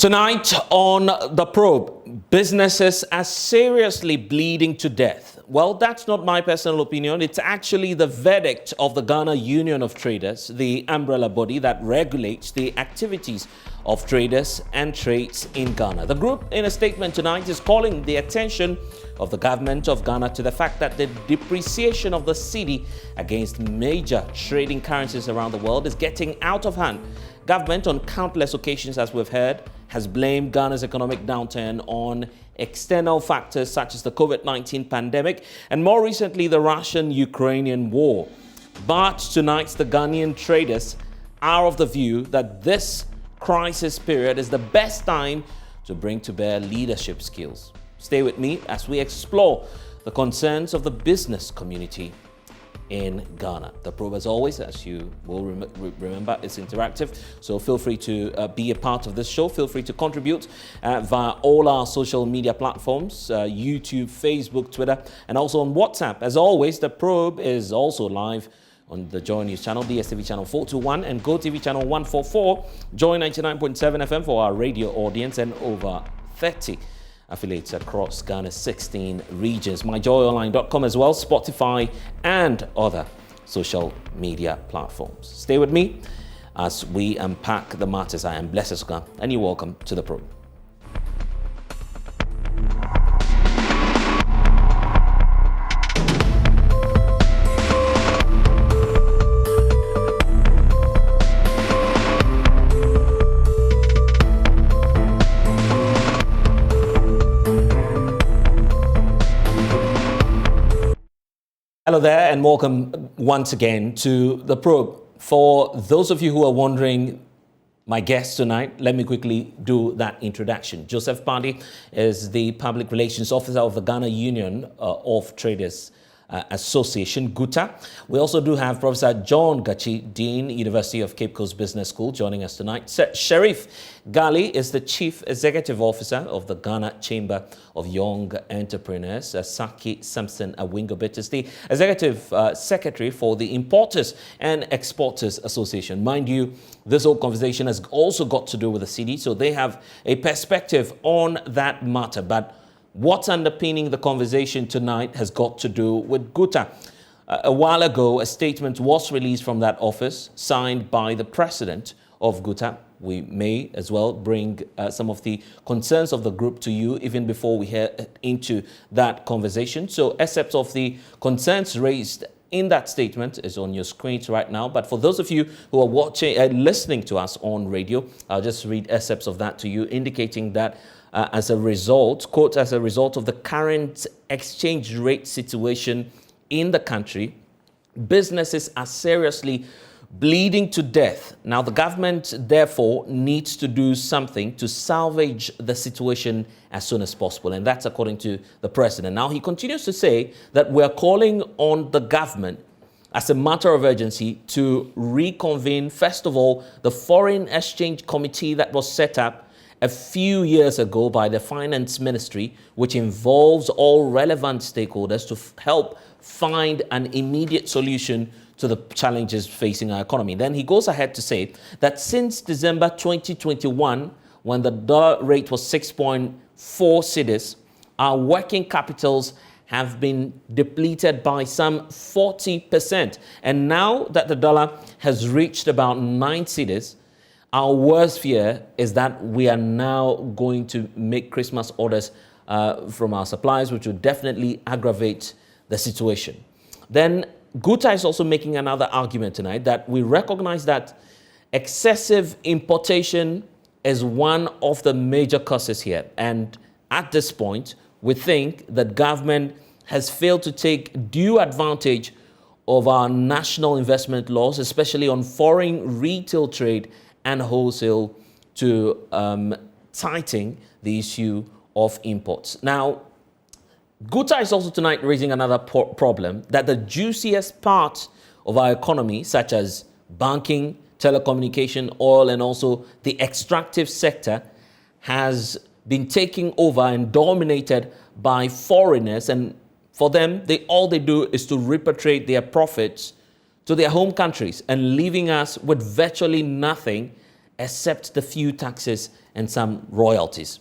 Tonight on The Probe, businesses are seriously bleeding to death. Well, that's not my personal opinion. It's actually the verdict of the Ghana Union of Traders, the umbrella body that regulates the activities of traders and trades in Ghana. The group, in a statement tonight, is calling the attention of the government of Ghana to the fact that the depreciation of the CEDI against major trading currencies around the world is getting out of hand. Government, on countless occasions, as we've heard, has blamed Ghana's economic downturn on external factors such as the COVID-19 pandemic and more recently the Russian-Ukrainian war. But tonight, the Ghanaian traders are of the view that this crisis period is the best time to bring to bear leadership skills. Stay with me as we explore the concerns of the business community in Ghana. The Probe, as always, as you will remember, is interactive, so feel free to be a part of this show. Feel free to contribute via all our social media platforms, YouTube, Facebook, Twitter, and also on WhatsApp. As always, The Probe is also live on the JoyNews channel, DSTV channel 421 and GoTV channel 144, Joy 99.7 FM for our radio audience, and over 30 affiliates across Ghana's 16 regions. MyJoyOnline.com as well, Spotify and other social media platforms. Stay with me as we unpack the matters. I am Blessed Sogah and you're welcome to The Probe. Hello there and welcome once again to The Probe. For those of you who are wondering my guest tonight, let me quickly do that introduction. Joseph Pandi is the Public Relations Officer of the Ghana Union of Traders Association, GUTA. We also do have Professor John Gachi, Dean, University of Cape Coast Business School, joining us tonight. Sharif Gali is the Chief Executive Officer of the Ghana Chamber of Young Entrepreneurs. Saki Samson Awingobit is the Executive Secretary for the Importers and Exporters Association. Mind you, this whole conversation has also got to do with the CEDI, so they have a perspective on that matter. But what's underpinning the conversation tonight has got to do with GUTA. A while ago, a statement was released from that office, signed by the president of GUTA. We may as well bring some of the concerns of the group to you even before we head into that conversation. So excerpts of the concerns raised in that statement is on your screens right now. But for those of you who are watching, listening to us on radio, I'll just read excerpts of that to you, indicating that as a result, quote, as a result of the current exchange rate situation in the country, businesses are seriously bleeding to death. Now, the government, therefore, needs to do something to salvage the situation as soon as possible. And that's according to the president. Now, he continues to say that we're calling on the government as a matter of urgency to reconvene, first of all, the Foreign Exchange Committee that was set up a few years ago by the Finance Ministry, which involves all relevant stakeholders to help find an immediate solution to the challenges facing our economy. Then he goes ahead to say that since December 2021, when the dollar rate was 6.4 cedis, our working capitals have been depleted by some 40%. And now that the dollar has reached about 9 cedis, our worst fear is that we are now going to make Christmas orders from our suppliers, which will definitely aggravate the situation. Then GUTA is also making another argument tonight that we recognize that excessive importation is one of the major causes here. And at this point, we think that government has failed to take due advantage of our national investment laws, especially on foreign retail trade and wholesale, to tighten the issue of imports. Now, GUTA is also tonight raising another problem that the juiciest part of our economy, such as banking, telecommunication, oil, and also the extractive sector, has been taken over and dominated by foreigners. And for them, all they do is to repatriate their profits to their home countries and leaving us with virtually nothing except the few taxes and some royalties.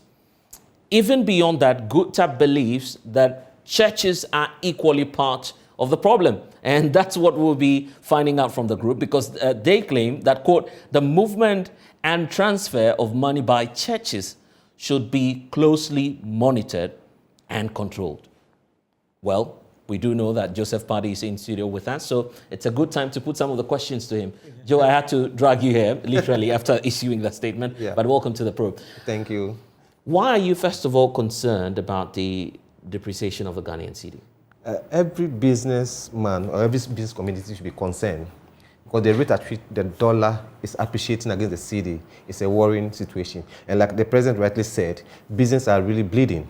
Even beyond that, GUTA believes that churches are equally part of the problem. And that's what we'll be finding out from the group, because they claim that, quote, the movement and transfer of money by churches should be closely monitored and controlled. Well, we do know that Joseph Paddy is in studio with us, so it's a good time to put some of the questions to him. Joe, I had to drag you here, literally, after issuing that statement, but welcome to the probe. Thank you. Why are you, first of all, concerned about the depreciation of the Ghanaian cedi? Every businessman or every business community should be concerned, because the rate at which the dollar is appreciating against the cedi is a worrying situation. And like the president rightly said, businesses are really bleeding.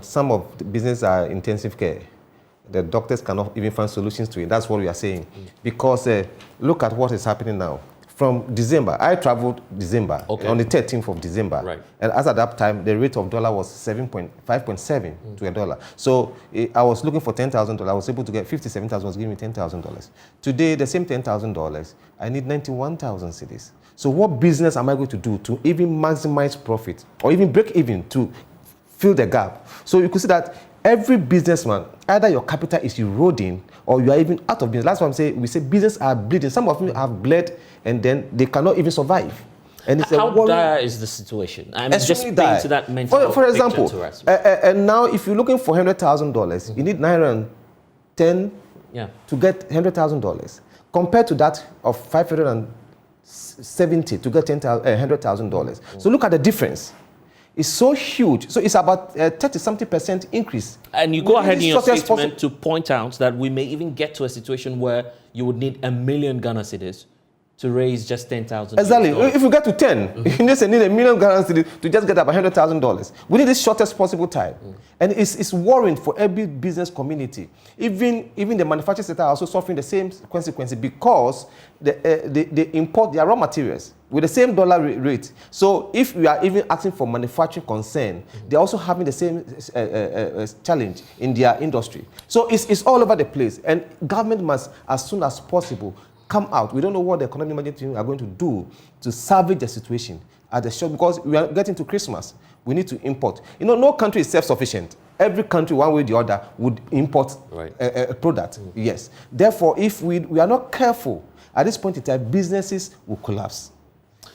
Some of the businesses are intensive care. The doctors cannot even find solutions to it. That's what we are saying. Because look at what is happening now. From December, I traveled December, on the 13th of December. Right. And as at that time, the rate of dollar was 5.7 to a dollar. So I was looking for $10,000. I was able to get 57,000, was giving me $10,000. Today, the same $10,000, I need 91,000 cedis. So what business am I going to do to even maximize profit or even break even to fill the gap? So you could see that every businessman, either your capital is eroding or you are even out of business. That's why I'm saying, we say business are bleeding. Some of them have bled and then they cannot even survive. And it's how dire is the situation? I'm just into that mental for example, and now if you're looking for $100,000, you need 910 to get $100,000. Compared to that of 570 to get $100,000. So look at the difference. It's so huge. So it's about 30-something% increase. And you go ahead in your statement to point out that we may even get to a situation where you would need 1 million Ghana cedis to raise just 10,000. Exactly. If you get to 10, you just need 1 million Ghana cedis to just get up $100,000. We need the shortest possible time. And it's worrying for every business community. Even the manufacturing sector are also suffering the same consequences, because they import their raw materials with the same dollar rate. So if we are even asking for manufacturing concern, they're also having the same challenge in their industry. So it's all over the place. And government must, as soon as possible, come out. We don't know what the economic management team are going to do to salvage the situation at the shop, because we are getting to Christmas. We need to import. You know, no country is self-sufficient. Every country, one way or the other, would import a product. Yes. Therefore, if we are not careful, at this point in time, businesses will collapse.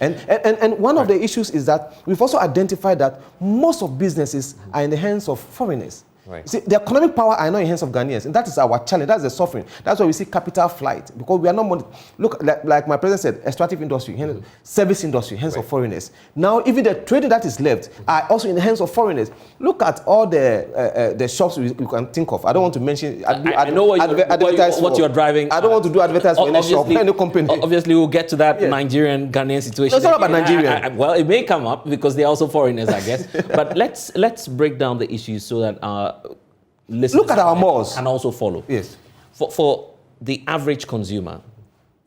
And one of the issues is that we've also identified that most of businesses are in the hands of foreigners. Right. See, the economic power are not in the hands of Ghanaians, and that is our challenge. That's the suffering. That's why we see capital flight, because we are not look like my president said, extractive industry, service industry, hands of foreigners. Now, even the trading that is left are also in the hands of foreigners. Look at all the shops we can think of. I don't want to mention. I know what you're driving. I don't want to do advertisement for any shop, any company. Obviously, we'll get to that Nigerian Ghanaian situation. No, it's not about Nigeria. Well, it may come up because they're also foreigners, I guess. But let's break down the issues so that our listeners look at our malls and also follow. Yes. For the average consumer,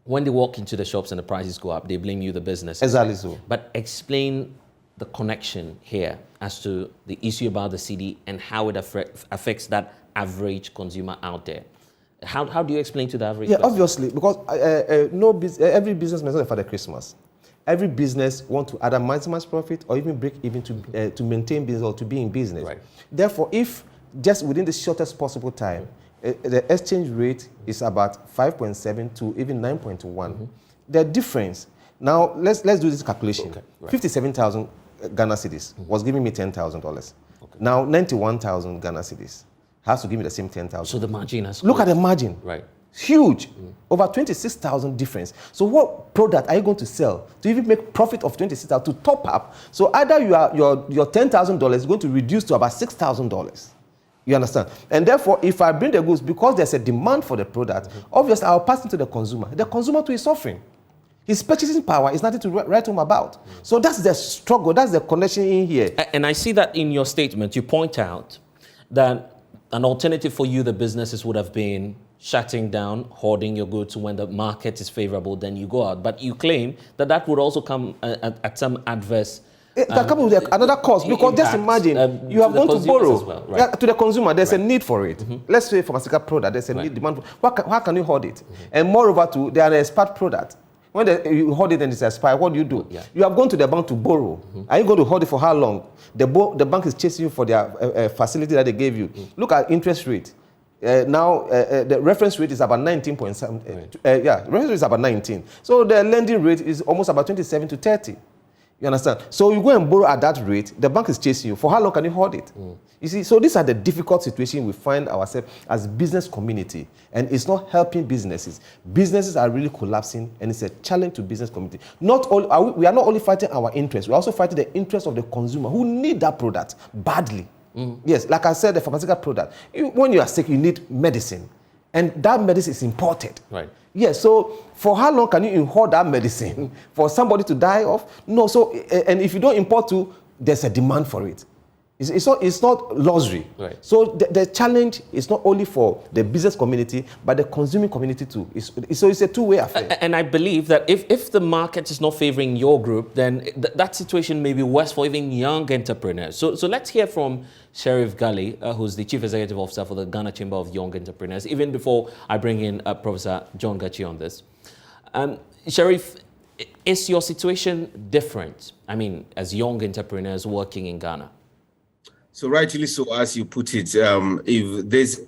when they walk into the shops and the prices go up, they blame you, the business. Exactly so. But explain the connection here as to the issue about the cedi and how it affects that average consumer out there. How do you explain to the average person? Obviously, because every business makes for the Christmas. Every business wants to either maximize profit or even break even to maintain business or to be in business. Right. Therefore, if just within the shortest possible time, the exchange rate is about 5.7 to even 9.1. The difference. Now, let's do this calculation. Okay, right. 57,000 Ghana cedis was giving me $10,000. Okay. Now, 91,000 Ghana cedis has to give me the same 10,000. So the margin has look at the margin. Right. Huge. Over 26,000 difference. So what product are you going to sell to even make profit of 26,000 to top up? So either your $10,000 is going to reduce to about $6,000. You understand? And therefore, if I bring the goods, because there's a demand for the product, obviously I'll pass it to the consumer. The consumer too is suffering. His purchasing power is nothing to write home about. So that's the struggle, that's the connection in here. And I see that in your statement, you point out that an alternative for you, the businesses, would have been shutting down, hoarding your goods when the market is favorable, then you go out. But you claim that that would also come at some adverse that comes with another cost, because just imagine you have gone to borrow well, right? To the consumer. There's a need for it. Let's say for a particular product, there's a need demand for. How can you hoard it? And moreover, they are an expert product. When you hold it and it's expired, what do? Yeah. You have gone to the bank to borrow. Are you going to hold it for how long? The bank is chasing you for their facility that they gave you. Look at interest rate. Now, the reference rate is about 19 point something. Yeah, reference rate is about 19. So the lending rate is almost about 27 to 30. You understand? So you go and borrow at that rate, the bank is chasing you. For how long can you hold it? You see, so these are the difficult situations we find ourselves as business community, and it's not helping businesses. Businesses are really collapsing, and it's a challenge to business community. We are not only fighting our interests, we're also fighting the interests of the consumer who need that product badly. Yes, like I said, the pharmaceutical product. When you are sick, you need medicine, and that medicine is imported. Right. Yes, so for how long can you import that medicine for somebody to die of? No, so, and if you don't import to, there's a demand for it. It's not luxury. Right. So the challenge is not only for the business community, but the consuming community too. So it's a two-way affair. And I believe that if the market is not favoring your group, then that situation may be worse for even young entrepreneurs. So let's hear from Sheriff Gali, who's the Chief Executive Officer for the Ghana Chamber of Young Entrepreneurs, even before I bring in Professor John Gachi on this. Sheriff, is your situation different? I mean, as young entrepreneurs working in Ghana? So rightly so, as you put it, if these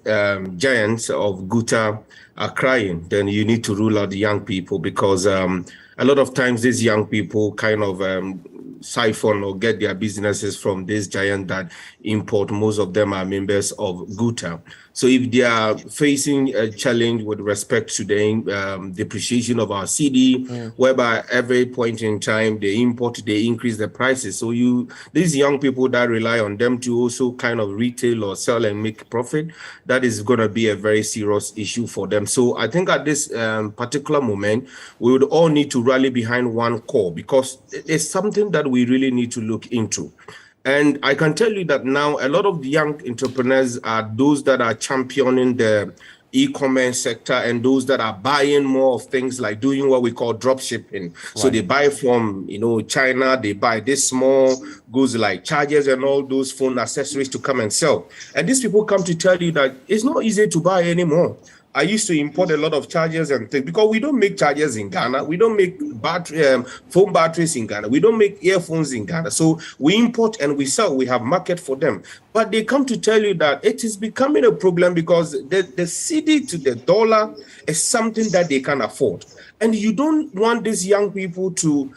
giants of GUTA are crying, then you need to rule out the young people, because a lot of times these young people kind of siphon or get their businesses from this giant that import. Most of them are members of GUTA. So if they are facing a challenge with respect to the depreciation of our CEDI, whereby every point in time they import, they increase the prices. So these young people that rely on them to also kind of retail or sell and make profit, that is going to be a very serious issue for them. So I think at this particular moment, we would all need to rally behind one core, because it's something that we really need to look into. And I can tell you that now a lot of the young entrepreneurs are those that are championing the e-commerce sector, and those that are buying more of things like doing what we call drop shipping. Right. So they buy from, China, they buy this small goods like chargers and all those phone accessories to come and sell. And these people come to tell you that it's not easy to buy anymore. I used to import a lot of chargers and things, because we don't make chargers in Ghana. We don't make phone batteries in Ghana. We don't make earphones in Ghana. So we import and we sell. We have market for them. But they come to tell you that it is becoming a problem, because the cedi to the dollar is something that they can afford. And you don't want these young people to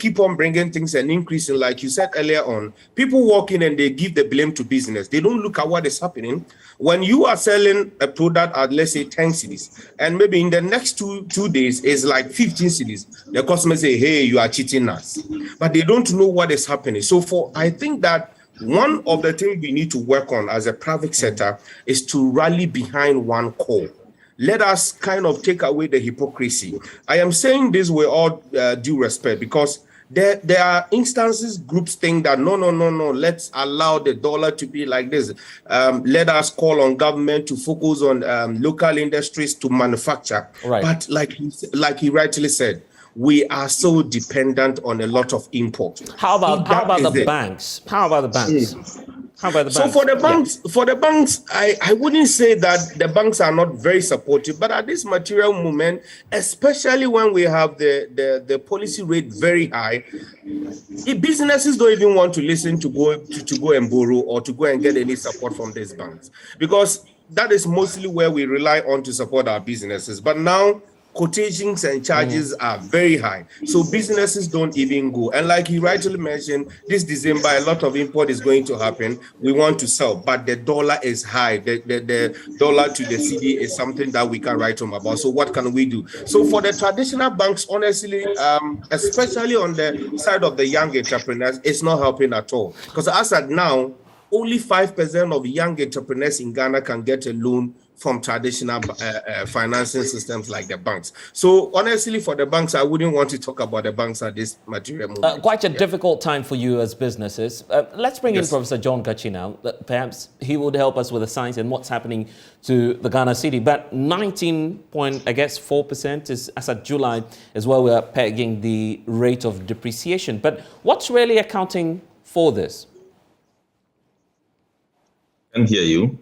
keep on bringing things and increasing. Like you said earlier on, people walk in and they give the blame to business. They don't look at what is happening. When you are selling a product at, let's say, 10 cedis, and maybe in the next two days is like 15 cedis, the customer say, hey, you are cheating us. But they don't know what is happening. So I think that one of the things we need to work on as a private sector is to rally behind one core. Let us kind of take away the hypocrisy. I am saying this with all due respect, because there are instances, groups think that no, let's allow the dollar to be like this. Let us call on government to focus on local industries to manufacture. Right. But like he rightly said, we are so dependent on a lot of import. How about the banks? How about the banks? So for the banks, I wouldn't say that the banks are not very supportive, but at this material moment, especially when we have the policy rate very high, if businesses don't even want to listen to go and borrow or to go and get any support from these banks, because that is mostly where we rely on to support our businesses. But now quotations and charges are very high, so businesses don't even go. And like he rightly mentioned, this December a lot of import is going to happen. We want to sell, but the dollar is high. The dollar to the cedi is something that we can write home about. So what can we do? So for the traditional banks, honestly, especially on the side of the young entrepreneurs, it's not helping at all, because as at now, only 5% of young entrepreneurs in Ghana can get a loan from traditional financing systems like the banks. So honestly, for the banks, I wouldn't want to talk about the banks at this material moment. Quite a difficult time for you as businesses. Let's bring in Professor John Gachi now. Perhaps he would help us with the science and what's happening to the Ghana cedi. But 19.4% is, as of July, is where we're pegging the rate of depreciation. But what's really accounting for this? I can hear you.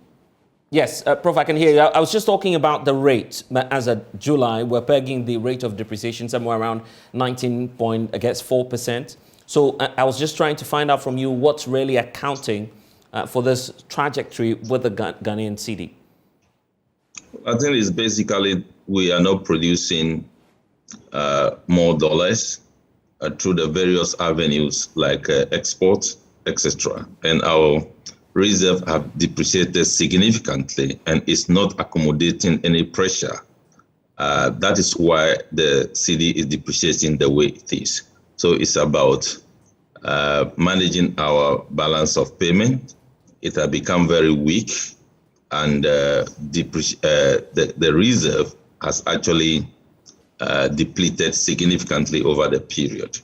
Yes, Prof, I can hear you. I was just talking about the rate. As of July, we're pegging the rate of depreciation somewhere around 19.4%. So I was just trying to find out from you what's really accounting for this trajectory with the Ghanaian cedi. I think it's basically we are not producing more dollars through the various avenues like export, etc. And our reserve have depreciated significantly and is not accommodating any pressure. That is why the cedi is depreciating the way it is. So it's about managing our balance of payment. It has become very weak, and the reserve has actually depleted significantly over the period.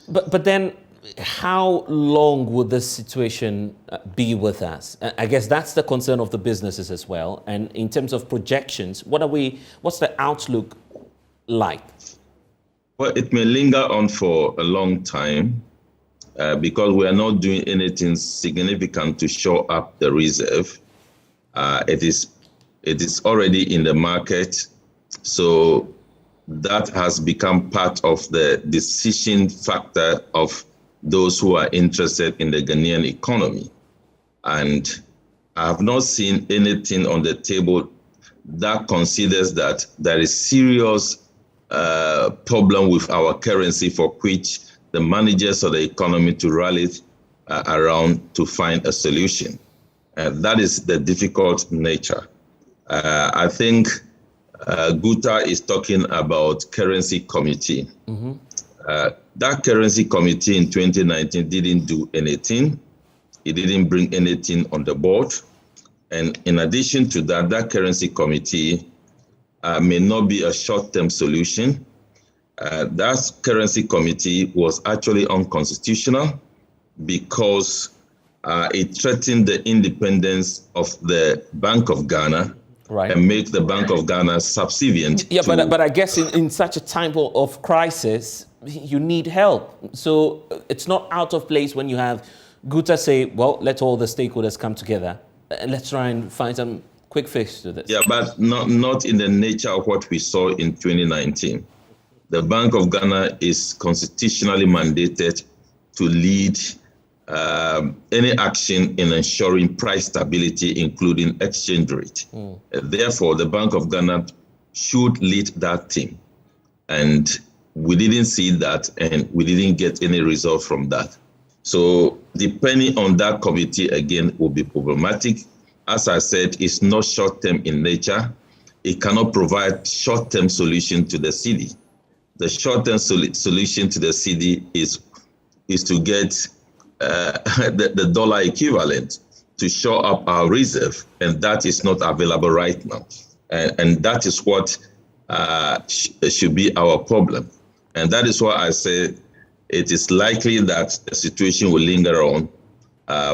But then, how long would this situation be with us? I guess that's the concern of the businesses as well. And in terms of projections, what's the outlook like? Well, it may linger on for a long time because we are not doing anything significant to shore up the reserve. It is already in the market, so that has become part of the decision factor of those who are interested in the Ghanaian economy. And I have not seen anything on the table that considers that there is serious problem with our currency for which the managers of the economy to rally around to find a solution. That is the difficult nature. I think GUTA is talking about currency committee. Mm-hmm. That currency committee in 2019 didn't do anything. It didn't bring anything on the board. And in addition to that, that currency committee may not be a short-term solution. That currency committee was actually unconstitutional because it threatened the independence of the Bank of Ghana. Right. And make the Bank of Ghana subservient. Yeah, but I guess in such a time of crisis, you need help. So it's not out of place when you have GUTA say, well, let all the stakeholders come together and let's try and find some quick fix to this. Yeah, but not in the nature of what we saw in 2019. The Bank of Ghana is constitutionally mandated to lead any action in ensuring price stability, including exchange rate. Therefore, the Bank of Ghana should lead that team. And we didn't see that, and we didn't get any result from that. So depending on that committee, again, will be problematic. As I said, it's not short-term in nature. It cannot provide short-term solution to the cedi. The short-term solution to the cedi is to get the dollar equivalent to shore up our reserve, and that is not available right now. And that is what should be our problem. And that is why I say it is likely that the situation will linger on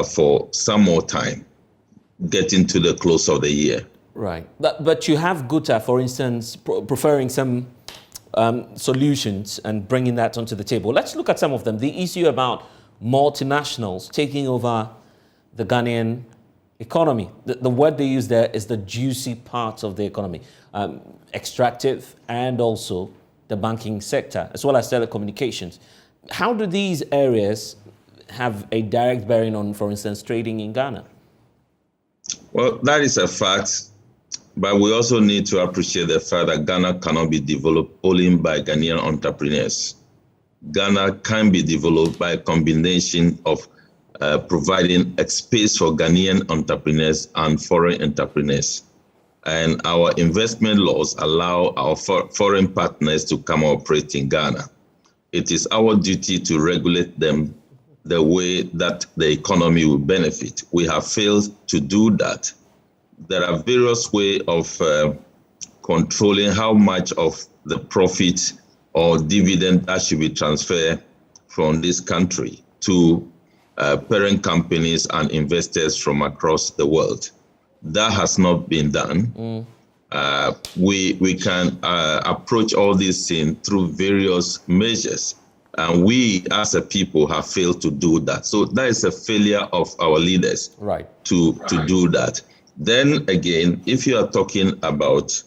for some more time, getting to the close of the year. Right. But you have GUTA, for instance, preferring some solutions and bringing that onto the table. Let's look at some of them. The issue about multinationals taking over the Ghanaian economy. The word they use there is the juicy parts of the economy, extractive and also the banking sector, as well as telecommunications. How do these areas have a direct bearing on, for instance, trading in Ghana? Well, that is a fact, but we also need to appreciate the fact that Ghana cannot be developed only by Ghanaian entrepreneurs. Ghana can be developed by a combination of providing a space for Ghanaian entrepreneurs and foreign entrepreneurs. And our investment laws allow our foreign partners to come operate in Ghana. It is our duty to regulate them the way that the economy will benefit. We have failed to do that. There are various ways of controlling how much of the profit or dividend that should be transferred from this country to parent companies and investors from across the world. That has not been done. We can approach all these things through various measures. And we as a people have failed to do that. So that is a failure of our leaders to do that. Then again, if you are talking about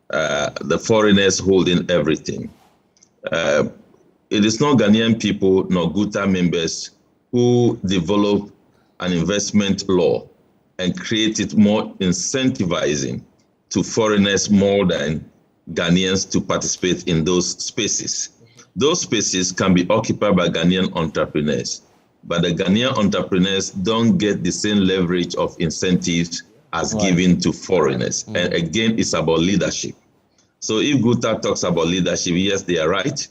the foreigners holding everything, it is not Ghanaian people nor GUTA members who develop an investment law and create it more incentivizing to foreigners more than Ghanaians to participate in those spaces. Those spaces can be occupied by Ghanaian entrepreneurs, but the Ghanaian entrepreneurs don't get the same leverage of incentives as given to foreigners. And again, it's about leadership. So if GUTA talks about leadership, yes, they are right.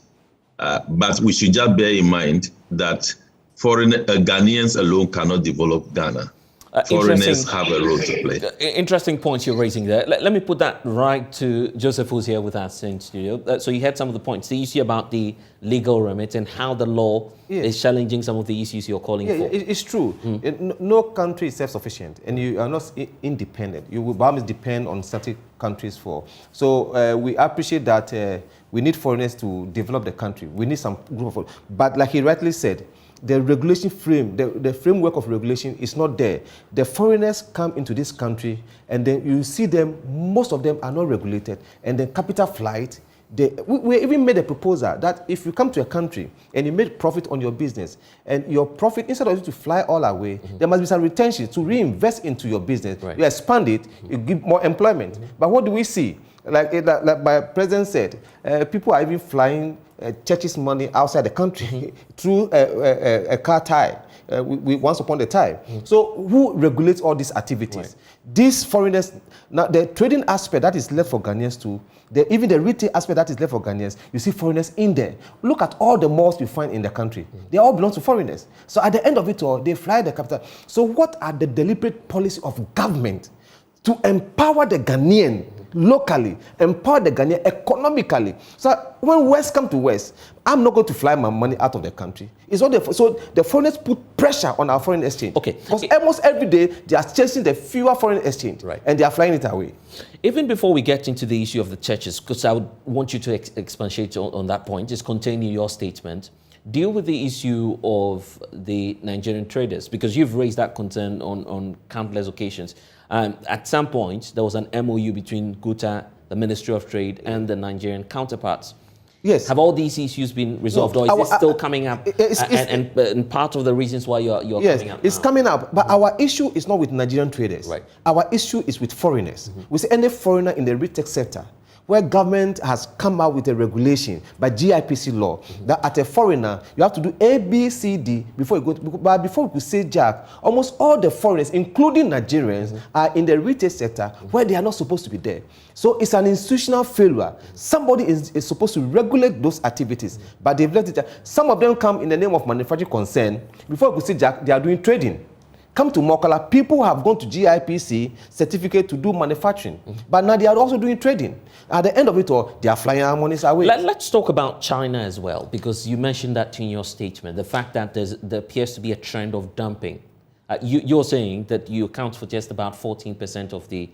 But we should just bear in mind that Ghanaians alone cannot develop Ghana. Foreigners have a role to play. Interesting points you're raising there. Let me put that right to Joseph, who's here with us in studio. So you had some of the points. The issue about the legal remit and how the law is challenging some of the issues you're calling for. It's true. No country is self-sufficient, and you are not independent. You will always depend on certain countries for. So we appreciate that we need foreigners to develop the country. We need some group of, but like he rightly said, the regulation frame, the framework of regulation is not there. The foreigners come into this country and then you see them, most of them are not regulated. And then capital flight, we even made a proposal that if you come to a country and you make profit on your business and your profit, instead of you to fly all away, there must be some retention to reinvest into your business. You expand it, you give more employment. But what do we see? Like my president said, people are even flying church's money outside the country through a car tie, once upon a time. So who regulates all these activities? These foreigners, now the trading aspect that is left for Ghanaians too, even the retail aspect that is left for Ghanaians, you see foreigners in there. Look at all the malls you find in the country. They all belong to foreigners. So at the end of it all, they fly the capital. So what are the deliberate policy of government to empower the Ghanaian locally, empower the Ghanaian economically? So when West come to West, I'm not going to fly my money out of the country. It's all so the foreigners put pressure on our foreign exchange. Because almost every day they are chasing the fewer foreign exchange, and they are flying it away. Even before we get into the issue of the churches, because I would want you to expatiate on that point, just containing your statement, deal with the issue of the Nigerian traders, because you've raised that concern on countless occasions. At some point, there was an MOU between GUTA, the Ministry of Trade, and the Nigerian counterparts. Yes. Have all these issues been resolved, or is it still coming up? And part of the reasons why you're coming up it's now? Coming up. But our issue is not with Nigerian traders. Our issue is with foreigners. We say any foreigner in the retail sector, where government has come out with a regulation by GIPC law that at a foreigner, you have to do A, B, C, D before you go. But before we could say Jack, almost all the foreigners, including Nigerians, are in the retail sector where they are not supposed to be there. So it's an institutional failure. Somebody is supposed to regulate those activities, but they've let it. Some of them come in the name of manufacturing concern. Before we could say Jack, they are doing trading. Come to Mokala, people have gone to GIPC certificate to do manufacturing, but now they are also doing trading. At the end of it all, they are flying our monies away. Let's talk about China as well, because you mentioned that in your statement, the fact that there appears to be a trend of dumping. You're saying that you account for just about 14% of the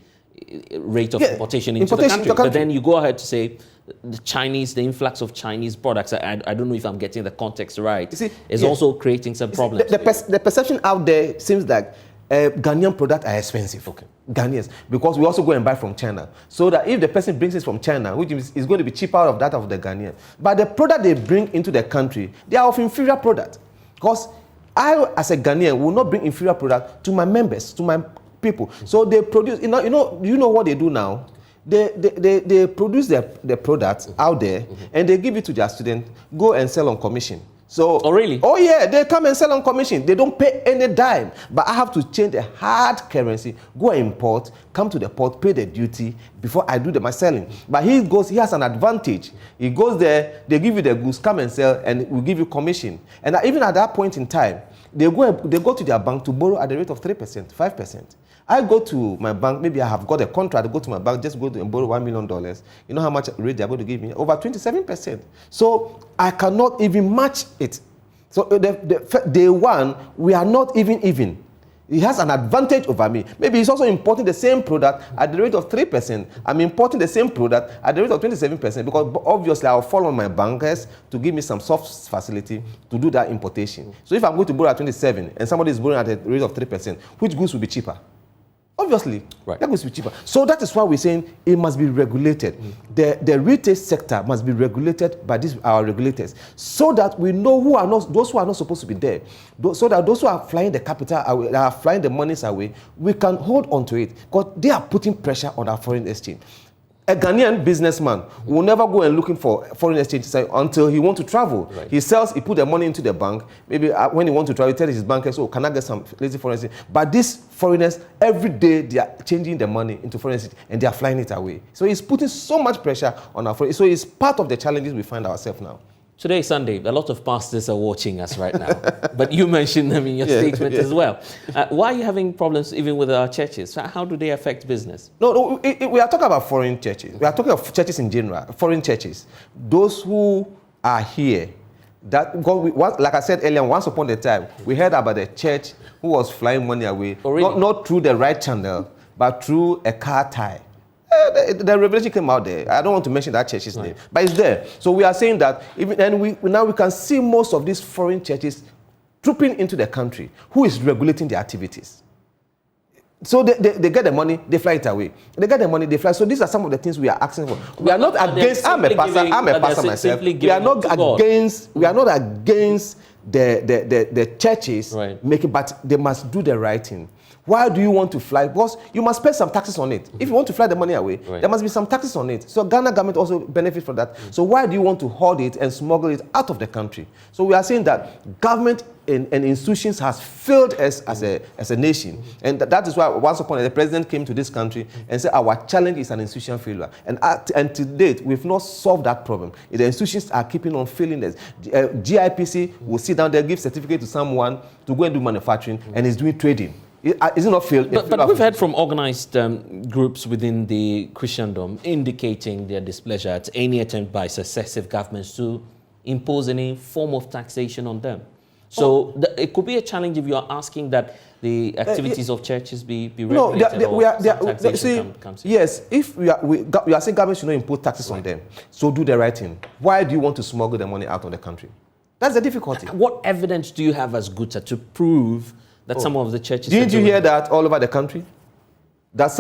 rate of importation into the country. But then you go ahead to say the influx of Chinese products, I don't know if I'm getting the context right, is also creating some problems. The perception out there seems like Ghanaian products are expensive. Ghanaians, because we also go and buy from China. So that if the person brings it from China, which is going to be cheaper out of that of the Ghanaian. But the product they bring into the country, they are of inferior product. Because I, as a Ghanaian, will not bring inferior product to my members, to my people. So they produce, you know what they do now? They produce their products out there and they give it to their students, go and sell on commission. So, oh really? Oh yeah, they come and sell on commission. They don't pay any dime. But I have to change the hard currency, go and import, come to the port, pay the duty before I do my selling. But he has an advantage. He goes there, they give you the goods, come and sell, and we give you commission. And even at that point in time, they go to their bank to borrow at the rate of 3%, 5%. I go to my bank, maybe I have got a contract, I go to my bank, just go to and borrow $1 million. You know how much rate they're going to give me? Over 27%. So I cannot even match it. So day one, we are not even. He has an advantage over me. Maybe he's also importing the same product at the rate of 3%. I'm importing the same product at the rate of 27% because obviously I'll fall on my bankers to give me some soft facility to do that importation. So if I'm going to borrow at 27 and somebody is borrowing at a rate of 3%, which goods will be cheaper? Obviously, right. That goods will be cheaper. So that is why we're saying it must be regulated. The retail sector must be regulated by our regulators so that we know those who are not supposed to be there. So that those who are flying the capital away, are flying the monies away, we can hold on to it because they are putting pressure on our foreign exchange. A Ghanaian businessman will never go and looking for foreign exchange until he wants to travel. Right. He put the money into the bank. Maybe when he wants to travel, he tells his bankers, "Oh, can I get some lazy foreign exchange?" But these foreigners, every day they are changing the money into foreign exchange and they are flying it away. So it's putting so much pressure on our foreign. So it's part of the challenges we find ourselves now. Today, Sunday, a lot of pastors are watching us right now, but you mentioned them in your statement as well. Why are you having problems even with our churches? How do they affect business? No, we are talking about foreign churches. We are talking about churches in general, foreign churches. Those who are here, like I said earlier, once upon a time, we heard about a church who was flying money away, not through the right channel, but through a car tie. The revelation came out there. I don't want to mention that church's name, but it's there. So we are saying that now we can see most of these foreign churches trooping into the country. Who is regulating their activities? So they get the money, they fly it away. They get the money, they fly. So these are some of the things we are asking for. We are not against. I'm a pastor myself. We are not against. We are not against the churches making, but they must do the right thing. Why do you want to fly? Because you must pay some taxes on it. If you want to fly the money away, there must be some taxes on it. So Ghana government also benefits from that. So why do you want to hoard it and smuggle it out of the country? So we are saying that government and institutions has failed us as a nation. And that is why once upon a time, the president came to this country and said our challenge is an institutional failure. And to date, we've not solved that problem. The institutions are keeping on failing us. GIPC will sit down there, give certificate to someone to go and do manufacturing, and is doing trading. Is it not failed? But we've heard from organized groups within the Christendom indicating their displeasure at any attempt by successive governments to impose any form of taxation on them. So it could be a challenge if you are asking that the activities of churches be regulated. Yes, if we are saying government should not impose taxes on them, so do the right thing. Why do you want to smuggle the money out of the country? That's the difficulty. What evidence do you have as GUTA to prove that some of the churches... Didn't you hear that all over the country? That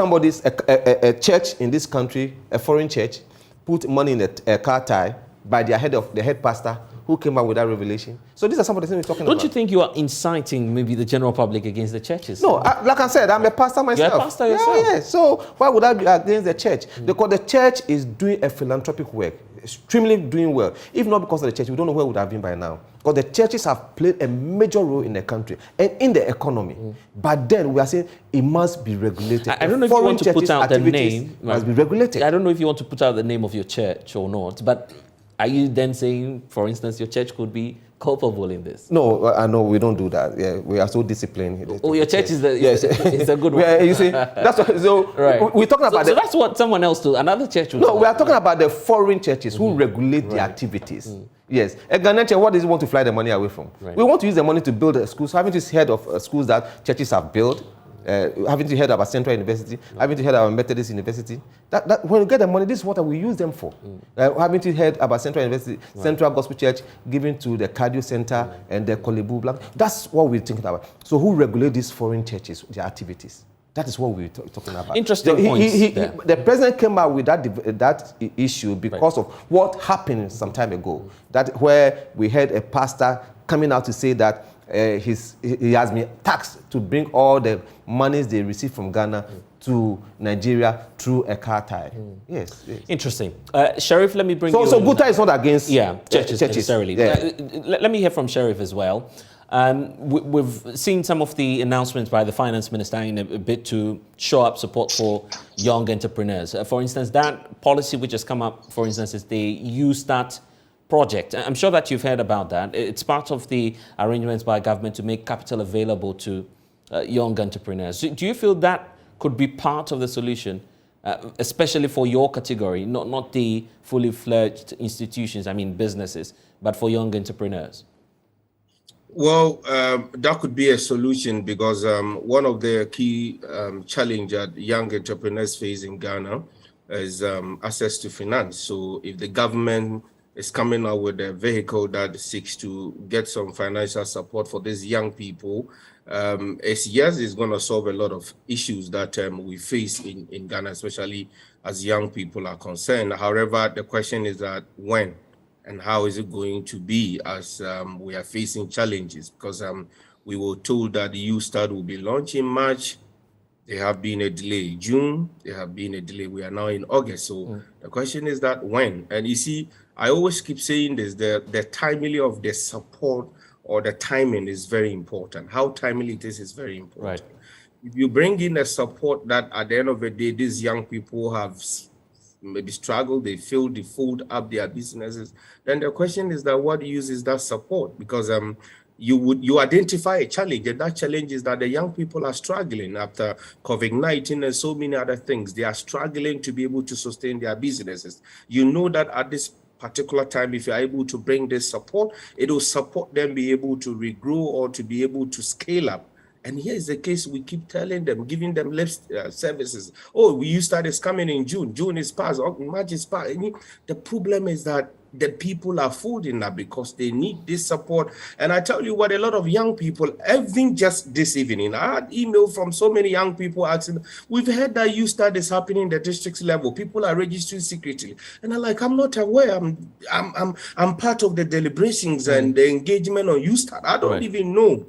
a church in this country, a foreign church, put money in a car tie by the head pastor who came out with that revelation. So these are some of the things we're talking about. Don't you think you are inciting maybe the general public against the churches? No, like I said, I'm a pastor myself. You're a pastor yourself? Yeah. So why would I be against the church? Because the church is doing a philanthropic work, extremely doing well. If not because of the church, we don't know where we would have been by now. Because the churches have played a major role in the country and in the economy. But then we are saying it must be regulated. I don't know if you want to put out the name. Must be regulated. I don't know if you want to put out the name of your church or not, but are you then saying, for instance, your church could be culpable in this? No, I know we don't do that. Yeah, we are so disciplined. Oh, your church is a good one. Yeah, you see, that's what, so right. We're talking about. So that's what someone else do. Another church. No, we are talking about the foreign churches who regulate their activities. Yes, a Ghanaian church, what does it want to fly the money away from? We want to use the money to build schools. Haven't you heard of schools that churches have built? Haven't you heard about Central University? Haven't you heard about Methodist University? That when we get the money, this is what we use them for. Haven't you heard about Central University, Central Gospel Church given to the Cardio Center and the Kolebu Black? That's what we're thinking about. So who regulate these foreign churches, their activities? That is what we're talking about. Interesting points. The president came out with that issue because of what happened some time ago. Where we had a pastor coming out to say that he has been taxed to bring all the monies they receive from Ghana to Nigeria through a car tie. Yes. Interesting. Sheriff, let me bring you... So GUTA is not against churches necessarily. Yeah. Let me hear from Sheriff as well. We've seen some of the announcements by the finance minister in a bit to show up support for young entrepreneurs. For instance, that policy which has come up, for instance, is the YouStart project. I'm sure that you've heard about that. It's part of the arrangements by government to make capital available to young entrepreneurs. Do you feel that could be part of the solution, especially for your category, not the fully fledged institutions, I mean businesses, but for young entrepreneurs? Well, that could be a solution because one of the key challenge that young entrepreneurs face in Ghana is access to finance. So if the government is coming out with a vehicle that seeks to get some financial support for these young people, it's going to solve a lot of issues that we face in Ghana, especially as young people are concerned. However, the question is that when? And how is it going to be as we are facing challenges? Because we were told that the U-Start will be launched in March. There have been a delay. June, there have been a delay. We are now in August. So the question is that when? And you see, I always keep saying this, the timely of the support or the timing is very important. How timely it is very important. Right. If you bring in a support that at the end of the day, these young people have maybe struggle, they feel they fold up their businesses, then the question is that what use is that support? Because you identify a challenge, and that challenge is that the young people are struggling after COVID-19 and so many other things. They are struggling to be able to sustain their businesses. You know that at this particular time, if you're able to bring this support, it will support them be able to regrow or to be able to scale up. And here is the case we keep telling them, giving them lip services. Oh, we U-Start is coming in June. June is past. March is past. The problem is that the people are folding up because they need this support. And I tell you what, a lot of young people, even just this evening, I had email from so many young people asking, we've heard that U-Start is happening in the district level. People are registering secretly. And I'm like, I'm not aware. I'm part of the deliberations and the engagement on U-Start. I don't even know.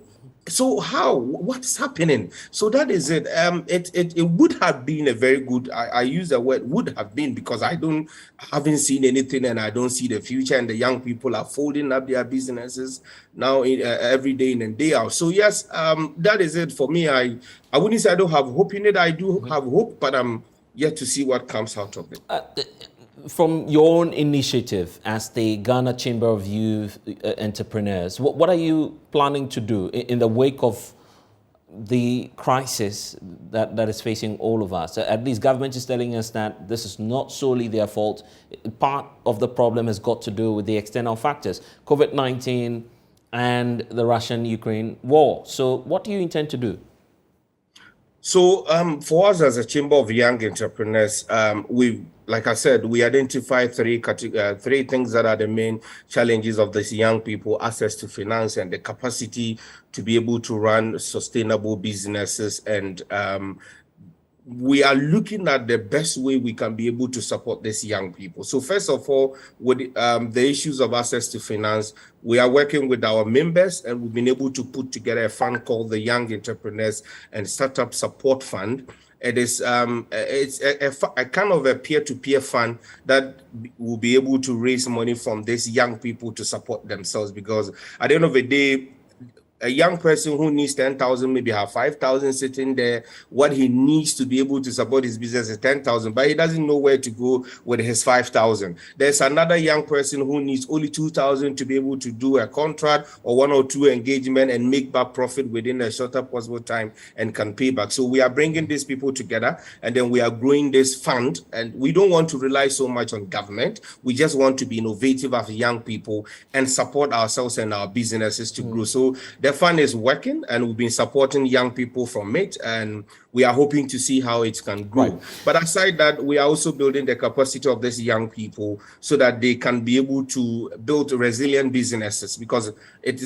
So what's happening? So that is it. It would have been a very good, I use the word would have been because I haven't seen anything and I don't see the future, and the young people are folding up their businesses now every day in and day out. So yes, that is it for me. I wouldn't say I don't have hope in it. I do have hope, but I'm yet to see what comes out of it. From your own initiative as the Ghana Chamber of Youth Entrepreneurs, what are you planning to do in the wake of the crisis that is facing all of us? At least government is telling us that this is not solely their fault. Part of the problem has got to do with the external factors, COVID-19 and the Russian-Ukraine war. So what do you intend to do? So for us as a Chamber of Young Entrepreneurs, like I said, we identify three things that are the main challenges of these young people: access to finance and the capacity to be able to run sustainable businesses. And we are looking at the best way we can be able to support these young people. So first of all, with the issues of access to finance, we are working with our members, and we've been able to put together a fund called the Young Entrepreneurs and Startup Support Fund. It is it's a kind of a peer-to-peer fund that will be able to raise money from these young people to support themselves, because at the end of the day, a young person who needs 10,000 maybe have 5,000 sitting there. What he needs to be able to support his business is 10,000, but he doesn't know where to go with his 5,000. There's another young person who needs only 2,000 to be able to do a contract or 1 or 2 engagement and make back profit within a shorter possible time and can pay back. So we are bringing these people together, and then we are growing this fund, and we don't want to rely so much on government. We just want to be innovative as young people and support ourselves and our businesses to grow. So the fund is working, and we've been supporting young people from it, and we are hoping to see how it can grow. Right. But aside that, we are also building the capacity of these young people so that they can be able to build resilient businesses, because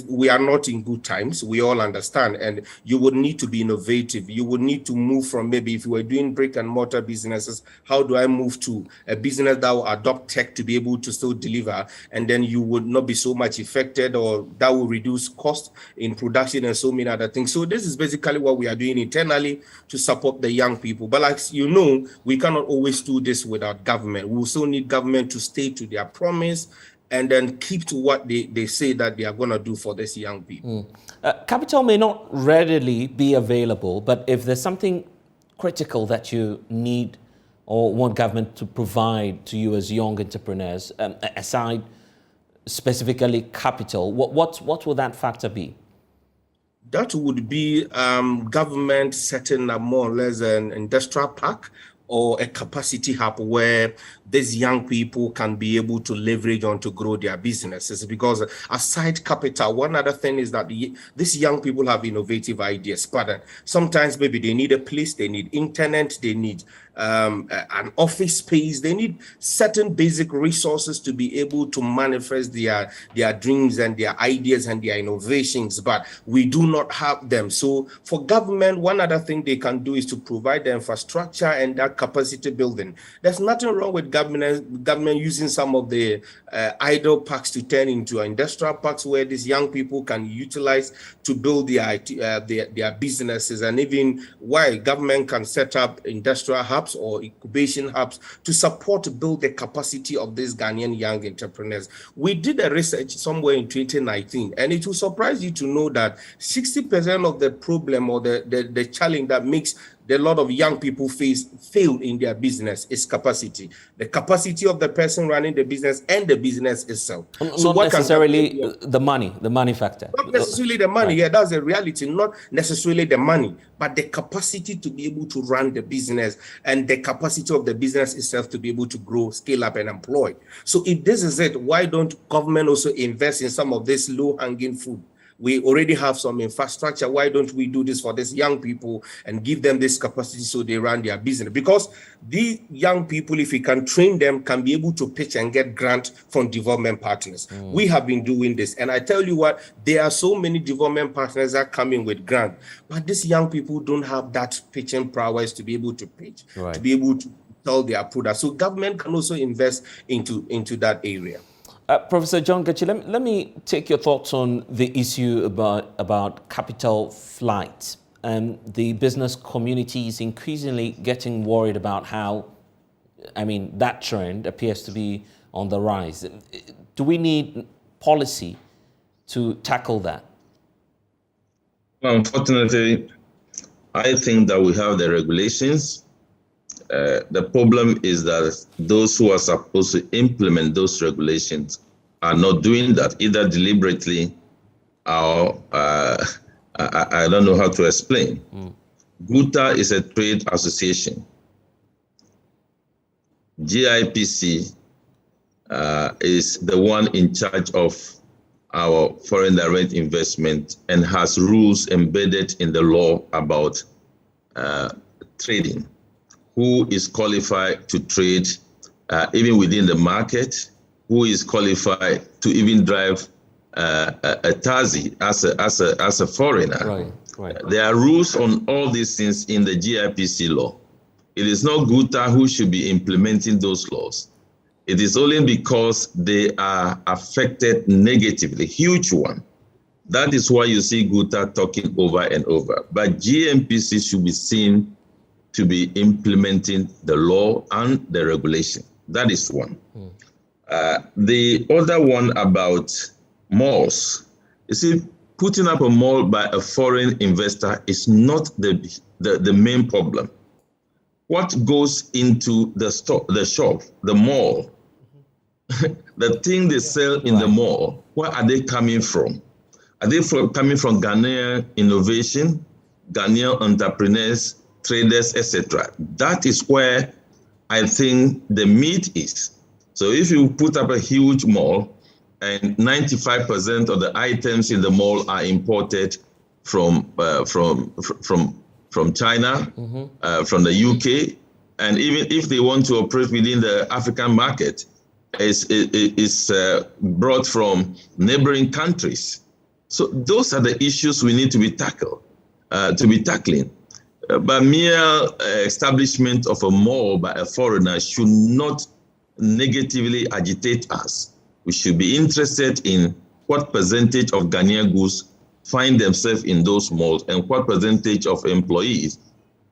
we are not in good times. We all understand, and you would need to be innovative. You would need to move from, maybe if you were doing brick and mortar businesses, how do I move to a business that will adopt tech to be able to still deliver, and then you would not be so much affected, or that will reduce cost in production and so many other things. So this is basically what we are doing internally to support the young people. But like you know, we cannot always do this without government. We also need government to stay to their promise and then keep to what they say that they are going to do for these young people. Capital may not readily be available, but if there's something critical that you need or want government to provide to you as young entrepreneurs, aside specifically capital, what will that factor be? That would be government setting up more or less an industrial park or a capacity hub where these young people can be able to leverage on to grow their businesses. Because aside capital, one other thing is that these young people have innovative ideas, but sometimes maybe they need a place, they need internet, they need an office space, they need certain basic resources to be able to manifest their dreams and their ideas and their innovations, but we do not have them. So for government, one other thing they can do is to provide the infrastructure and that capacity building. There's nothing wrong with government using some of the idle parks to turn into industrial parks where these young people can utilize to build their businesses, and even why government can set up industrial hubs or incubation hubs to build the capacity of these Ghanaian young entrepreneurs. We did a research somewhere in 2019, and it will surprise you to know that 60% of the problem or the challenge that makes a lot of young people fail in their business is capacity. The capacity of the person running the business and the business itself. So not necessarily the money factor. Not necessarily the money. Right. Yeah, that's the reality. Not necessarily the money, but the capacity to be able to run the business and the capacity of the business itself to be able to grow, scale up, and employ. So if this is it, why don't government also invest in some of this low-hanging fruit? We already have some infrastructure. Why don't we do this for these young people and give them this capacity so they run their business? Because these young people, if we can train them, can be able to pitch and get grants from development partners. We have been doing this. And I tell you what, there are so many development partners that are coming with grants. But these young people don't have that pitching prowess to be able to pitch, right, to be able to sell their products. So government can also invest into that area. Professor John Getchi, let me take your thoughts on the issue about capital flight. The business community is increasingly getting worried about how, that trend appears to be on the rise. Do we need policy to tackle that? Well, unfortunately, I think that we have the regulations. The problem is that those who are supposed to implement those regulations are not doing that, either deliberately or I don't know how to explain. GUTA is a trade association. GIPC is the one in charge of our foreign direct investment and has rules embedded in the law about trading. Who is qualified to trade even within the market, who is qualified to even drive a taxi as a foreigner. Right. There are rules on all these things in the GIPC law. It is not GUTA who should be implementing those laws. It is only because they are affected negatively, huge one. That is why you see GUTA talking over and over. But GMPC should be seen to be implementing the law and the regulation. That is one. The other one about malls. You see, putting up a mall by a foreign investor is not the main problem. What goes into the shop, the mall, the thing they sell in the mall, where are they coming from? Are they coming from Ghanaian innovation, Ghanaian entrepreneurs, traders, etc.? That is where I think the meat is. So if you put up a huge mall and 95% of the items in the mall are imported from China, from the UK, and even if they want to operate within the African market, is brought from neighboring countries. So those are the issues we need to be tackling. But mere establishment of a mall by a foreigner should not negatively agitate us. We should be interested in what percentage of Ghanaian goods find themselves in those malls and what percentage of employees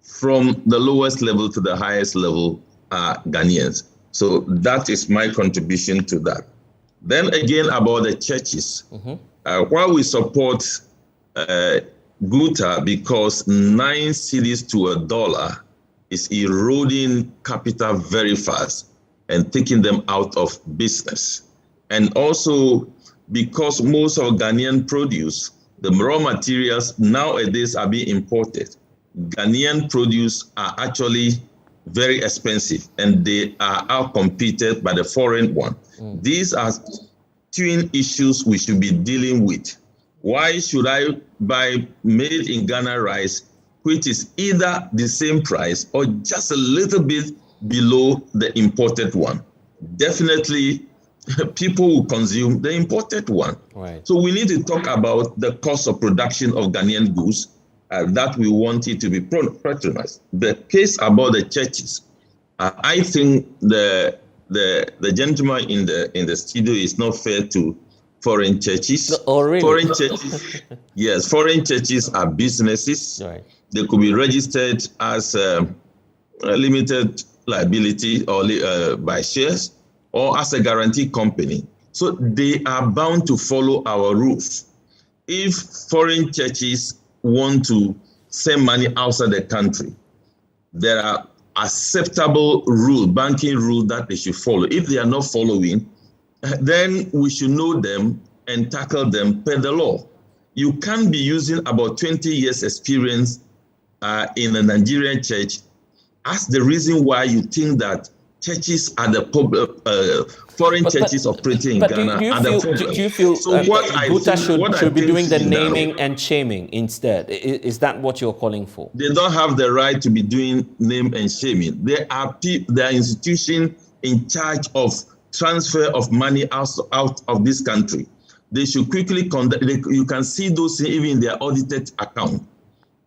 from the lowest level to the highest level are Ghanaians. So that is my contribution to that. Then again about the churches. While we support GUTA because 9 cedis to $1 is eroding capital very fast and taking them out of business. And also because most of Ghanaian produce, the raw materials nowadays are being imported. Ghanaian produce are actually very expensive, and they are outcompeted by the foreign one. These are twin issues we should be dealing with. Why should I buy made in Ghana rice, which is either the same price or just a little bit below the imported one? Definitely, people will consume the imported one. Right. So we need to talk about the cost of production of Ghanaian goods that we want it to be patronized. The case about the churches, I think the gentleman in the studio is not fair to foreign churches. Oh, really? Foreign churches, yes, foreign churches are businesses. Right. They could be registered as a limited liability or by shares, or as a guarantee company. So they are bound to follow our rules. If foreign churches want to send money outside the country, there are acceptable rules, banking rules that they should follow. If they are not following, then we should know them and tackle them per the law. You can't be using about 20 years experience in a Nigerian church as the reason why you think that churches are the foreign churches operating in Ghana. Do you feel so GUTA should be doing the naming and shaming instead? Is that what you're calling for? They don't have the right to be doing name and shaming. There are institutions in charge of transfer of money out of this country. They should quickly conduct. You can see those even in their audited account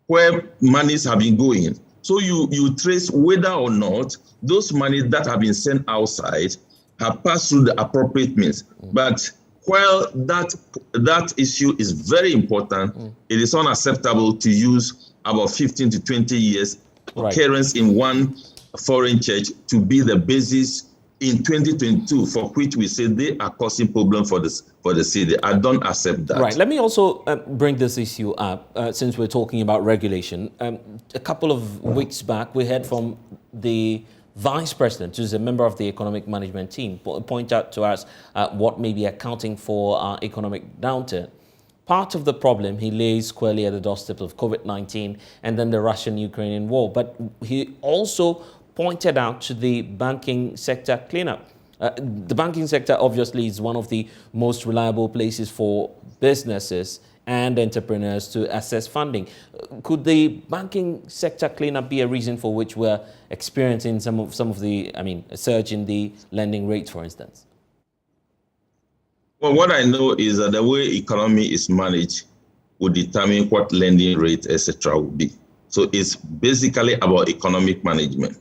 where monies have been going. So you trace whether or not those money that have been sent outside have passed through the appropriate means. But while that issue is very important, it is unacceptable to use about 15 to 20 years occurrence in one foreign church to be the basis in 2022, for which we say they are causing problem for the city. I don't accept that. Right. Let me also bring this issue up, since we're talking about regulation. A couple of weeks back, we heard from the Vice President, who's a member of the economic management team, point out to us what may be accounting for our economic downturn. Part of the problem he lays squarely at the doorstep of COVID-19 and then the Russian-Ukrainian war. But he also pointed out to the banking sector cleanup. The banking sector obviously is one of the most reliable places for businesses and entrepreneurs to access funding. Could the banking sector cleanup be a reason for which we're experiencing some of the, a surge in the lending rates, for instance? Well, what I know is that the way economy is managed will determine what lending rate, etc., will be. So it's basically about economic management.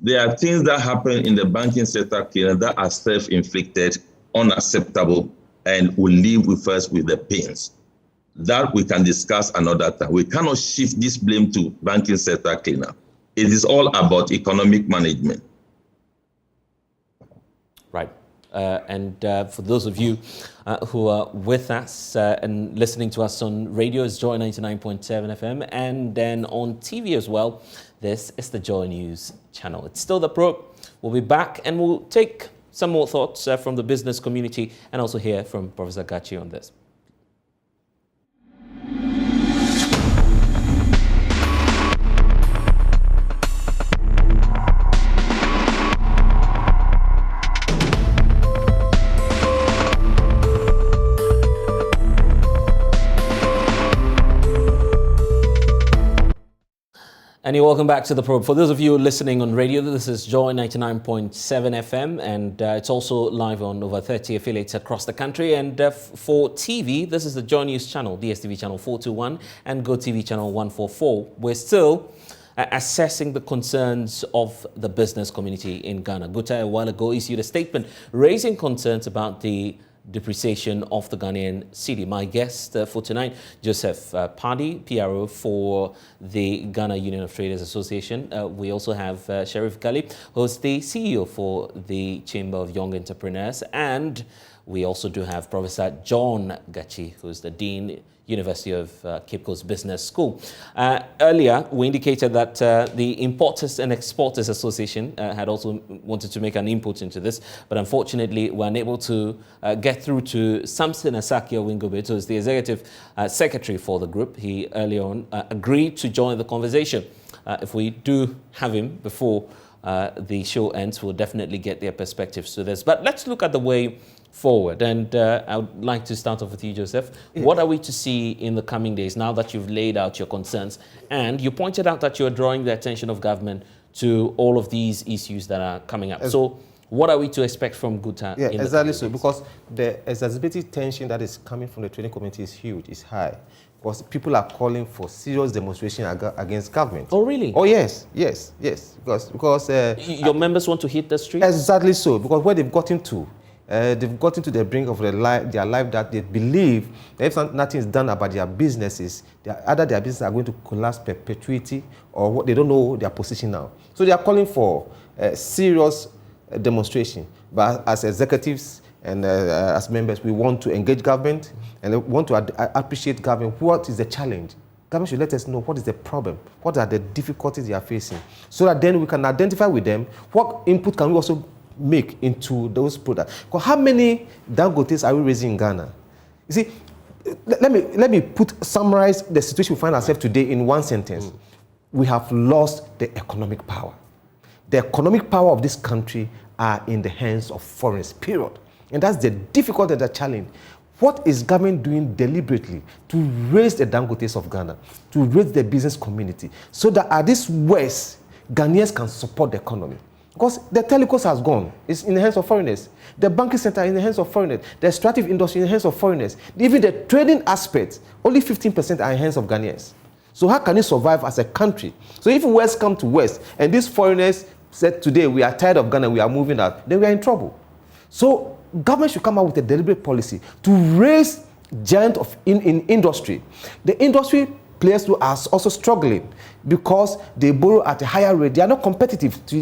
There are things that happen in the banking sector that are self-inflicted, unacceptable, and will live with us with the pains. That we can discuss another time. We cannot shift this blame to banking sector cleanup. It is all about economic management. Right. For those of you who are with us and listening to us on radio, it's Joy 99.7 FM, and then on TV as well. This is the Joy News channel. It's still the probe. We'll be back and we'll take some more thoughts from the business community and also hear from Professor Gachi on this. And you're welcome back to the probe. For those of you listening on radio, this is Joy 99.7 FM, and it's also live on over 30 affiliates across the country. And for TV, this is the JoyNews channel, DSTV channel 421 and GoTV channel 144. We're still assessing the concerns of the business community in Ghana. GUTA a while ago issued a statement raising concerns about the depreciation of the Ghanaian CEDI. My guest for tonight, Joseph Paddy, PRO for the Ghana Union of Traders Association. We also have Sheriff Gali, who's the CEO for the Chamber of Young Entrepreneurs. And we also do have Professor John Gachi, who's the Dean, University of Cape Coast Business School. Earlier, we indicated that the Importers and Exporters Association had also wanted to make an input into this, but unfortunately, we're unable to get through to Samson Asakia Wingobit, who is the Executive Secretary for the group. He earlier on agreed to join the conversation. If we do have him before the show ends, we'll definitely get their perspectives to this. But let's look at the way forward. And I would like to start off with you, Joseph. Yes. What are we to see in the coming days now that you've laid out your concerns? And you pointed out that you're drawing the attention of government to all of these issues that are coming up. So what are we to expect from GUTA? Yeah, exactly so, because the exacerbated tension that is coming from the trading community is huge, it's high. Because people are calling for serious demonstration against government. Oh, really? Oh, yes. Because your members want to hit the street? Exactly so, because where they've gotten to the brink of their life that they believe that if nothing is done about their businesses, either their businesses are going to collapse perpetuity, or what, they don't know their position now. So they are calling for serious demonstration. But as executives and as members, we want to engage government and want to appreciate government. What is the challenge? Government should let us know what is the problem, what are the difficulties they are facing, so that then we can identify with them what input can we also make into those products. Because how many Dangotes are we raising in Ghana? You see, let me summarize the situation we find ourselves today in one sentence. We have lost the economic power. The economic power of this country are in the hands of foreigners, period. And that's the difficulty and the challenge. What is government doing deliberately to raise the Dangotes of Ghana, to raise the business community, so that at this West, Ghanaians can support the economy? Because the telecos has gone. It's in the hands of foreigners. The banking sector in the hands of foreigners. The extractive industry in the hands of foreigners. Even the trading aspect, only 15% are in the hands of Ghanaians. So how can you survive as a country? So if West come to West, and these foreigners said today, we are tired of Ghana, we are moving out, then we are in trouble. So government should come out with a deliberate policy to raise giant in industry. The industry players are also struggling because they borrow at a higher rate. They are not competitive to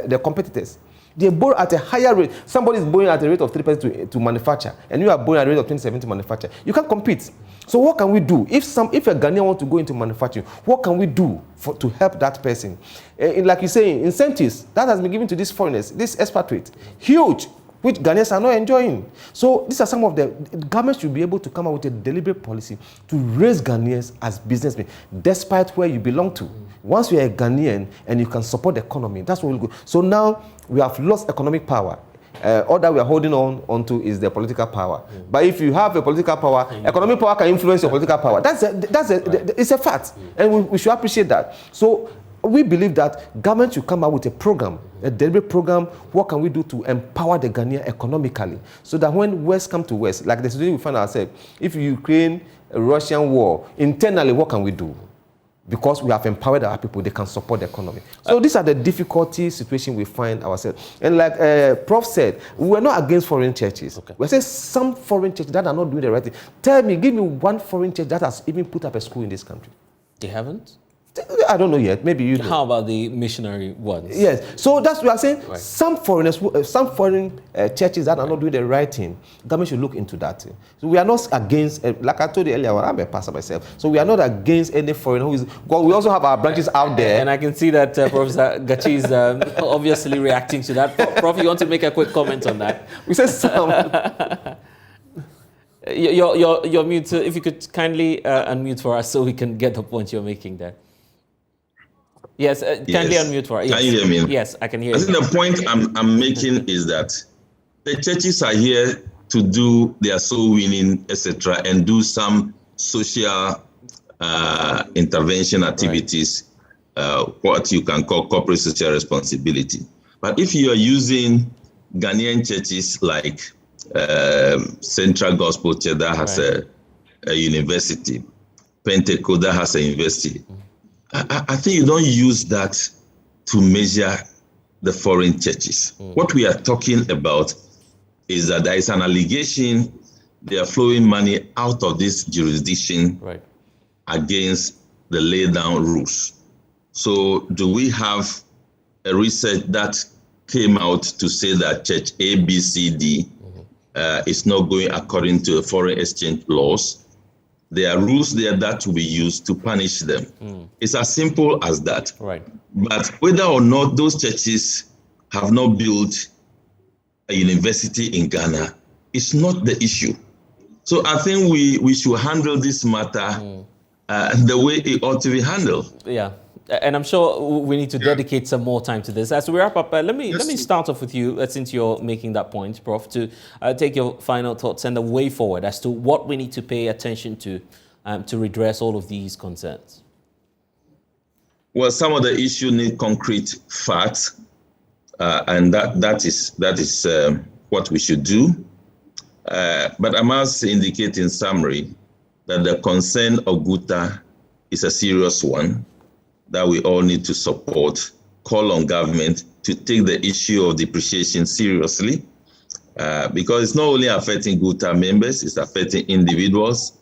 their competitors. They borrow at a higher rate. Somebody is borrowing at a rate of 3% to manufacture, and you are borrowing at a rate of 27% to manufacture. You can't compete. So what can we do? If a Ghanaian wants to go into manufacturing, what can we do to help that person? Like you say, incentives that has been given to these foreigners, this expatriate, huge, which Ghanaians are not enjoying. So these are some of the government should be able to come up with a deliberate policy to raise Ghanaians as businessmen, despite where you belong to. Once you are a Ghanaian and you can support the economy, that's what we'll go. So now we have lost economic power. All that we are holding on to is the political power. But if you have a political power, economic power can influence your political power. It's a fact, and we should appreciate that. So we believe that government should come out with a program, a deliberate program. What can we do to empower the Ghanaian economically, so that when West come to West, like the situation we find ourselves, if Ukraine, Russian war, internally, what can we do? Because we have empowered our people, they can support the economy. So these are the difficulty situation we find ourselves. And like Prof said, we're not against foreign churches. Okay. We're saying some foreign churches that are not doing the right thing. Give me one foreign church that has even put up a school in this country. They haven't? I don't know yet. Maybe you know. How about the missionary ones? Yes. So that's what we are saying. Right. Some foreign churches that are not doing the right thing, government should look into that. So we are not against, like I told you earlier, I'm a pastor myself. So we are not against any foreigner who is. Well, we also have our branches out there. And I can see that Professor Gachi is obviously reacting to that. Prof, you want to make a quick comment on that? We said some. You're mute. If you could kindly unmute for us so we can get the point you're making there. Yes, kindly unmute for us. Yes. Can you hear me? Yes, I can hear you. I think the point I'm making is that the churches are here to do their soul winning, etc., and do some social intervention activities, what you can call corporate social responsibility. But if you are using Ghanaian churches like Central Gospel Church that has a university, Pentecost that has a university, I think you don't use that to measure the foreign churches. What we are talking about is that there is an allegation they are flowing money out of this jurisdiction against the laid down rules. So do we have a research that came out to say that church A, B, C, D is not going according to the foreign exchange laws? There are rules there that will be used to punish them. It's as simple as that. Right. But whether or not those churches have not built a university in Ghana, it's not the issue. So I think we should handle this matter the way it ought to be handled. Yeah. And I'm sure we need to dedicate some more time to this. As we wrap up, let me start off with you, since you're making that point, Prof, to take your final thoughts and the way forward as to what we need to pay attention to redress all of these concerns. Well, some of the issues need concrete facts, and that is what we should do. But I must indicate in summary that the concern of GUTA is a serious one that we all need to support, call on government to take the issue of depreciation seriously, because it's not only affecting GUTA members, it's affecting individuals,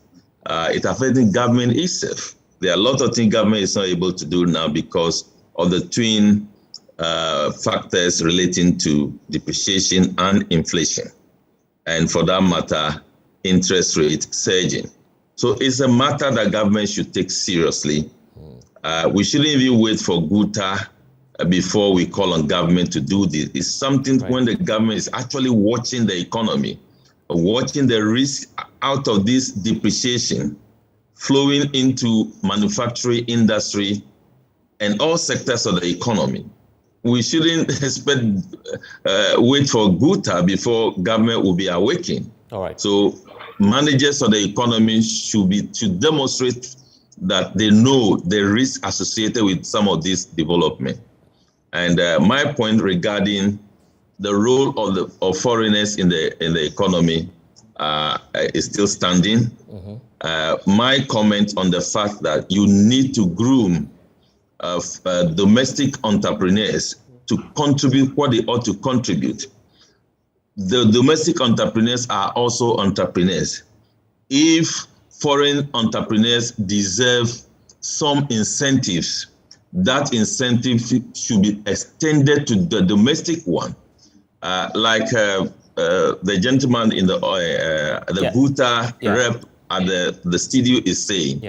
it's affecting government itself. There are a lot of things government is not able to do now because of the twin factors relating to depreciation and inflation. And for that matter, interest rate surging. So it's a matter that government should take seriously. We shouldn't even wait for GUTA before we call on government to do this. It's something when the government is actually watching the economy, watching the risk out of this depreciation flowing into manufacturing industry and all sectors of the economy. We shouldn't expect wait for GUTA before government will be awakened. All right. So managers of the economy should demonstrate that they know the risk associated with some of this development. And my point regarding the role of foreigners in the economy is still standing. My comment on the fact that you need to groom domestic entrepreneurs to contribute what they ought to contribute. The domestic entrepreneurs are also entrepreneurs. If foreign entrepreneurs deserve some incentives, that incentive should be extended to the domestic one. Like the gentleman in the GUTA rep at the studio is saying.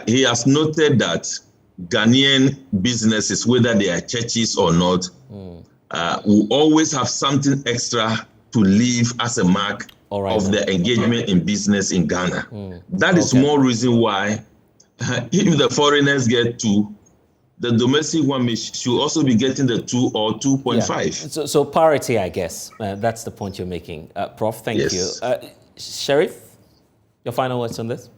He has noted that Ghanaian businesses, whether they are churches or not, will always have something extra to leave as a mark of their engagement in business in Ghana. That is more reason why if the foreigners get 2, the domestic one should also be getting the 2 or 2.5. So parity, I guess. That's the point you're making. Prof, thank you. Sheriff, your final words on this?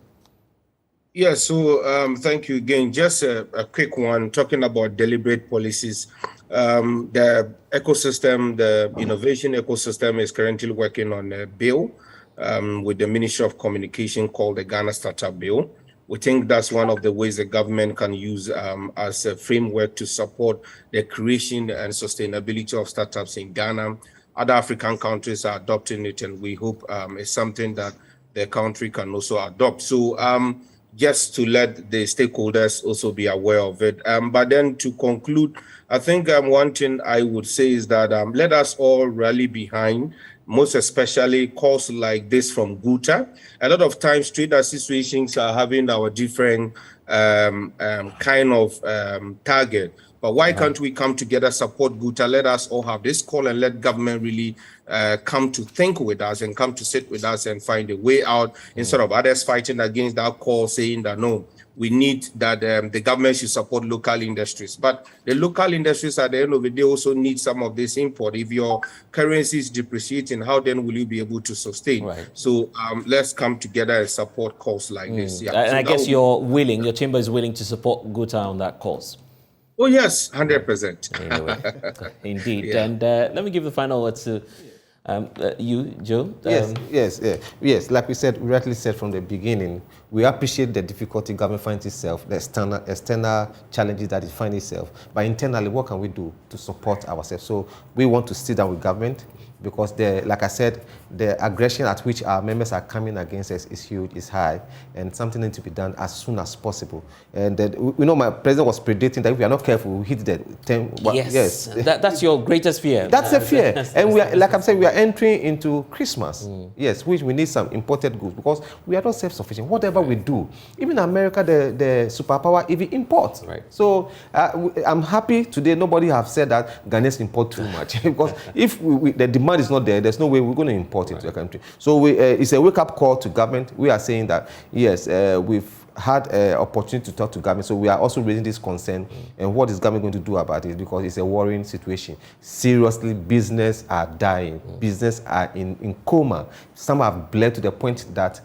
Yeah, so thank you again. Just a quick one, talking about deliberate policies. The ecosystem, the innovation ecosystem is currently working on a bill with the Ministry of Communication called the Ghana Startup Bill. We think that's one of the ways the government can use as a framework to support the creation and sustainability of startups in Ghana. Other African countries are adopting it, and we hope it's something that the country can also adopt. So just to let the stakeholders also be aware of it. But then to conclude, I think one thing I would say is that let us all rally behind, most especially calls like this from GUTA. A lot of times trade associations are having our different kind of target. But why can't we come together, support GUTA? Let us all have this call and let government really come to think with us and come to sit with us and find a way out instead of others fighting against that call, saying that no, we need that the government should support local industries. But the local industries at the end of the day also need some of this import. If your currency is depreciating, how then will you be able to sustain? So let's come together and support calls like this. And so I guess your chamber is willing to support GUTA on that cause. Oh, yes, 100%. Anyway, indeed. And let me give the final word to you, Joe. Yes. Like we said, we rightly said from the beginning, we appreciate the difficulty government finds itself, the external challenges that it finds itself. But internally, what can we do to support ourselves? So we want to sit down with government because, like I said, the aggression at which our members are coming against us is huge, is high, and something needs to be done as soon as possible. And we know my president was predicting that if we are not careful, we'll hit the 10. Yes. That's your greatest fear. That's a fear. And we are, like I'm saying, we are entering into Christmas. Yes, which we need some imported goods because we are not self-sufficient. Whatever we do, even America, the superpower, even imports. So I'm happy today. Nobody have said that Ghanaians import too much because if the demand is not there, there's no way we're going to import into the country. So it's a wake-up call to government. We are saying that yes, we've had an opportunity to talk to government, so we are also raising this concern. And what is government going to do about it? Because it's a worrying situation. Seriously, business are dying. Business are in coma. Some have bled to the point that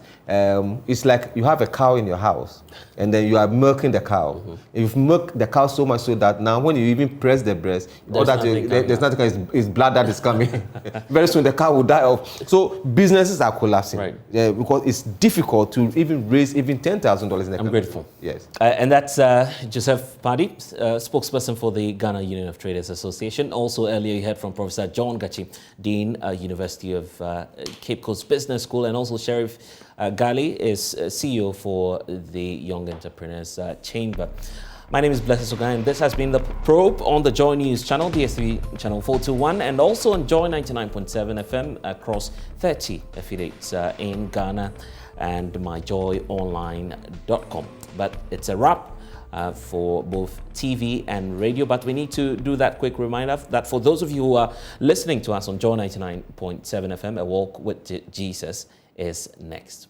it's like you have a cow in your house, and then you are milking the cow. You've milked the cow so much so that now when you even press the breast, there's nothing. It's blood that is coming. Very soon the cow will die off. So businesses are collapsing. Right. Because it's difficult to even raise even $10,000 in the country. I'm grateful. Yes. And that's Joseph Paddy, spokesperson for the Ghana Union of Traders Association. Also earlier you heard from Professor John Gachi, Dean, University of Cape Coast Business School, and also Sheriff Gali is CEO for the Young Entrepreneurs Chamber. My name is Blessed Sogah, and this has been The Probe on the JoyNews channel, DSTV channel 421, and also on Joy 99.7 FM across 30 affiliates in Ghana and myjoyonline.com. But it's a wrap for both TV and radio, but we need to do that quick reminder that for those of you who are listening to us on Joy 99.7 FM, A Walk with Jesus is next.